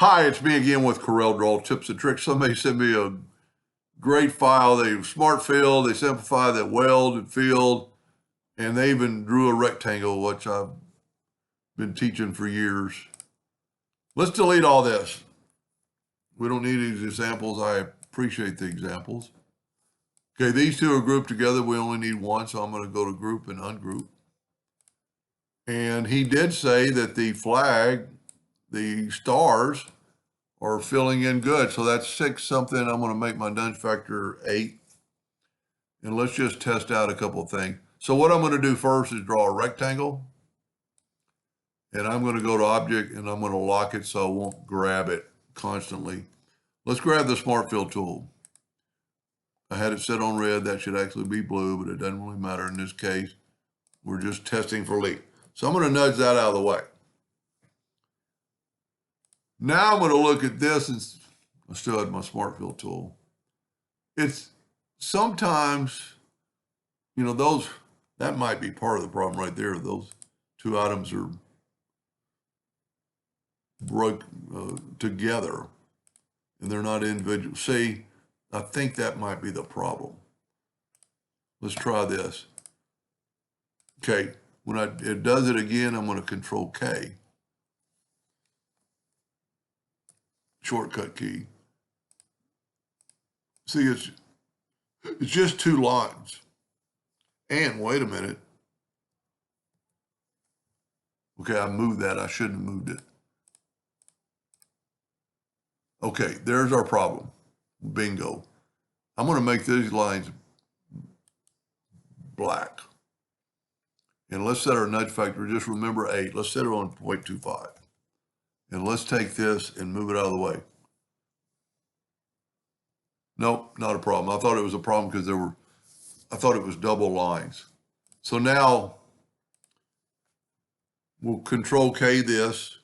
Hi, it's me again with Corel Draw tips and tricks. Somebody sent me a great file. They smart fill, they simplify that weld and field, and they even drew a rectangle, which I've been teaching for years. Let's delete all this. We don't need these examples. I appreciate the examples. Okay, these two are grouped together. We only need one, so I'm going to go to group and ungroup. And he did say that the flag, the stars, are filling in good. So that's 6 something. I'm going to make my nudge factor 8. And let's just test out a couple of things. So what I'm going to do first is draw a rectangle. And I'm going to go to object and I'm going to lock it so I won't grab it constantly. Let's grab the smart fill tool. I had it set on red. That should actually be blue, but it doesn't really matter in this case. We're just testing for leak. So I'm going to nudge that out of the way. Now I'm going to look at this, and I still have my smart fill tool. It's sometimes, that might be part of the problem right there. Those two items are broke together and they're not individual. See, I think that might be the problem. Let's try this. Okay, when it does it again, I'm going to Control K. Shortcut key. See, it's just 2 lines. And wait a minute. Okay, I moved that. I shouldn't have moved it. Okay, there's our problem. Bingo. I'm going to make these lines black. And let's set our nudge factor. Just remember 8. Let's set it on 0.25. And let's take this and move it out of the way. Nope, not a problem. I thought it was a problem because I thought it was double lines. So now we'll Control K this.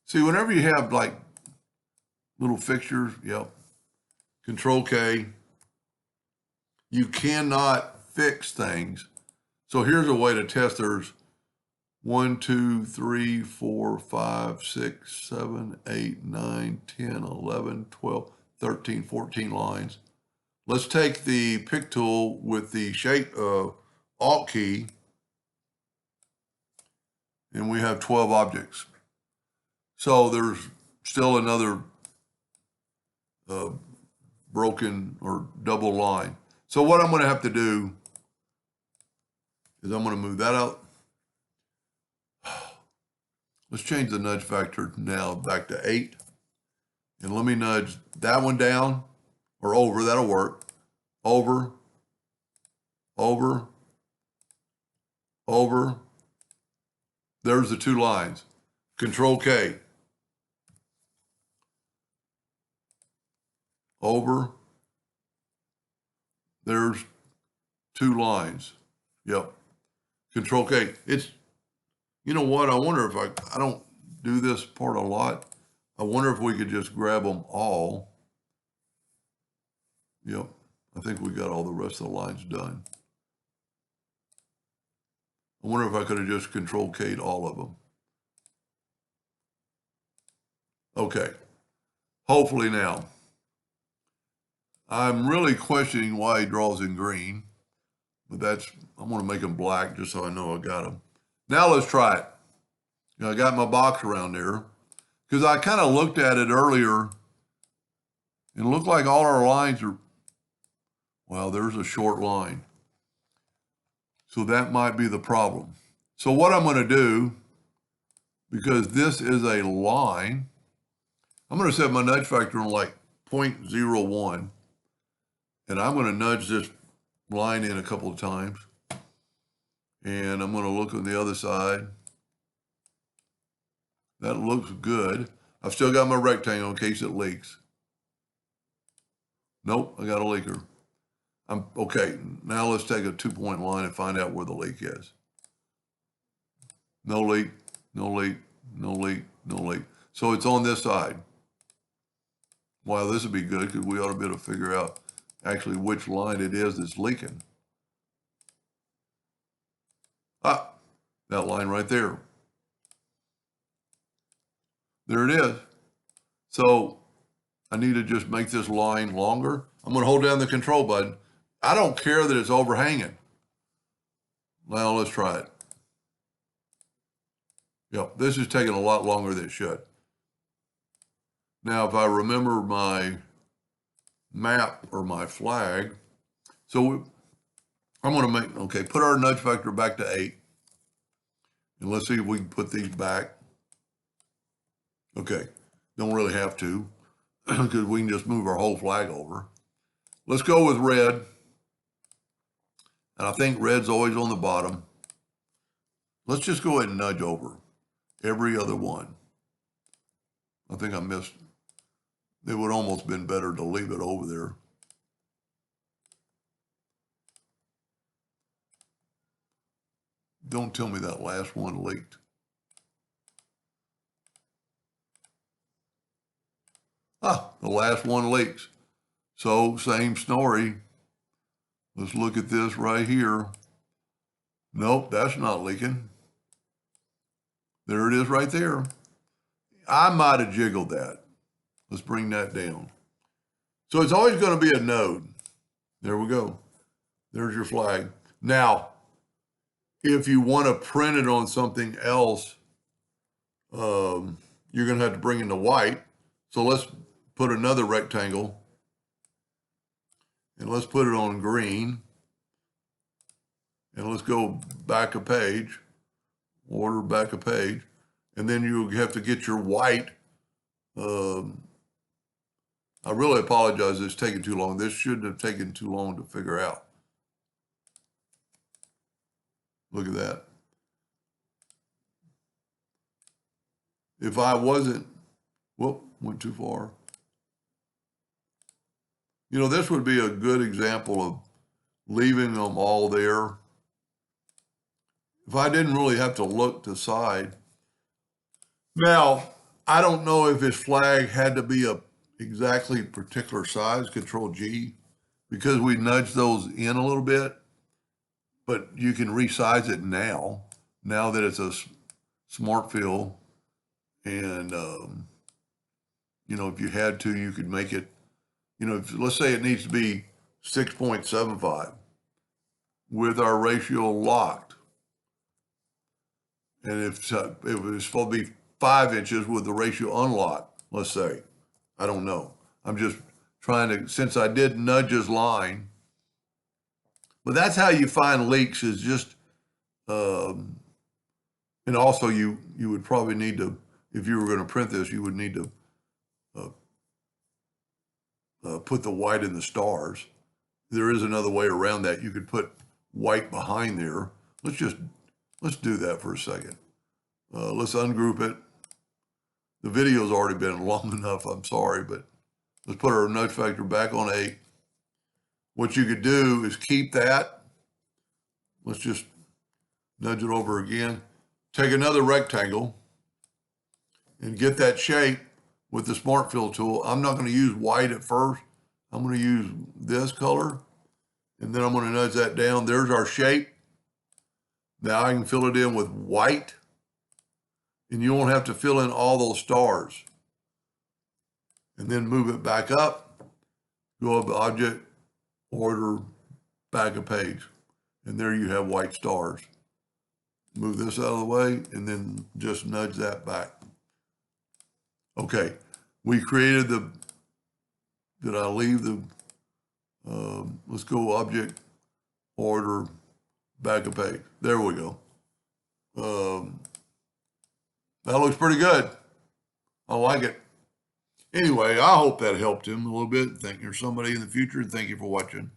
See, whenever you have like little fixtures, yep, Control K, you cannot fix things. So here's a way to test. There's 1, 2, 3, 4, 5, 6, 7, 8, 9, 10, 11, 12, 13, 14 lines. Let's take the pick tool with the shape Alt key, and we have 12 objects. So there's still another broken or double line. So what I'm going to have to do is I'm going to move that out. Let's change the nudge factor now back to 8. And let me nudge that one down or over. That'll work. Over, over, over. There's the 2 lines. Control K. Over. There's 2 lines. Yep. Control K. It's, you know what? I wonder if I don't do this part a lot. I wonder if we could just grab them all. Yep. I think we got all the rest of the lines done. I wonder if I could have just Control K'd all of them. Okay. Hopefully now. I'm really questioning why he draws in green, but I'm going to make them black just so I know I got them. Now let's try it. I got my box around there because I kind of looked at it earlier and it looked like all our lines are, well, there's a short line. So that might be the problem. So what I'm going to do, because this is a line, I'm going to set my nudge factor on like 0.01. And I'm going to nudge this line in a couple of times. And I'm going to look on the other side. That looks good. I've still got my rectangle in case it leaks. Nope, I got a leaker. Okay, now let's take a 2-point line and find out where the leak is. No leak, no leak, no leak, no leak. So it's on this side. Wow, this would be good because we ought to be able to figure out actually which line it is that's leaking. Ah, that line right there. There it is. So I need to just make this line longer. I'm going to hold down the control button. I don't care that it's overhanging. Well, let's try it. Yep, this is taking a lot longer than it should. Now, if I remember my map or my flag, so I'm going to make, okay, put our nudge factor back to 8. And let's see if we can put these back. Okay, don't really have to because we can just move our whole flag over. Let's go with red. And I think red's always on the bottom. Let's just go ahead and nudge over every other one. I think I missed. It would almost been better to leave it over there. Don't tell me that last one leaked. Ah, the last one leaks. So same story. Let's look at this right here. Nope, that's not leaking. There it is right there. I might have jiggled that. Let's bring that down. So it's always going to be a node. There we go. There's your flag. Now, if you want to print it on something else, you're going to have to bring in the white. So let's put another rectangle and let's put it on green. And let's go back a page, order back a page. And then you have to get your white. I really apologize, it's taking too long. This shouldn't have taken too long to figure out. Look at that. If I wasn't, whoop, went too far. You know, this would be a good example of leaving them all there. If I didn't really have to look to side. Now, I don't know if his flag had to be a exactly particular size, Control G, because we nudged those in a little bit, but you can resize it now that it's a smart fill. And, you know, if you had to, you could make it, you know, let's say it needs to be 6.75 with our ratio locked. And if it was supposed to be 5 inches with the ratio unlocked, let's say, I don't know. I'm just trying to, since I did nudge his line, but that's how you find leaks is just, and also you would probably need to, if you were going to print this, you would need to put the white in the stars. There is another way around that. You could put white behind there. Let's do that for a second. Let's ungroup it. The video's already been long enough, I'm sorry, but let's put our nudge factor back on 8. What you could do is keep that. Let's just nudge it over again. Take another rectangle and get that shape with the Smart Fill tool. I'm not going to use white at first. I'm going to use this color, and then I'm going to nudge that down. There's our shape. Now I can fill it in with white, and you won't have to fill in all those stars. And then move it back up, go up to Object, Order, back a page. And there you have white stars. Move this out of the way, and then just nudge that back. Okay, we created the, did I leave the, let's go Object, Order, back a page. There we go. That looks pretty good. I like it. Anyway, I hope that helped him a little bit. Think you're somebody in the future, and thank you for watching.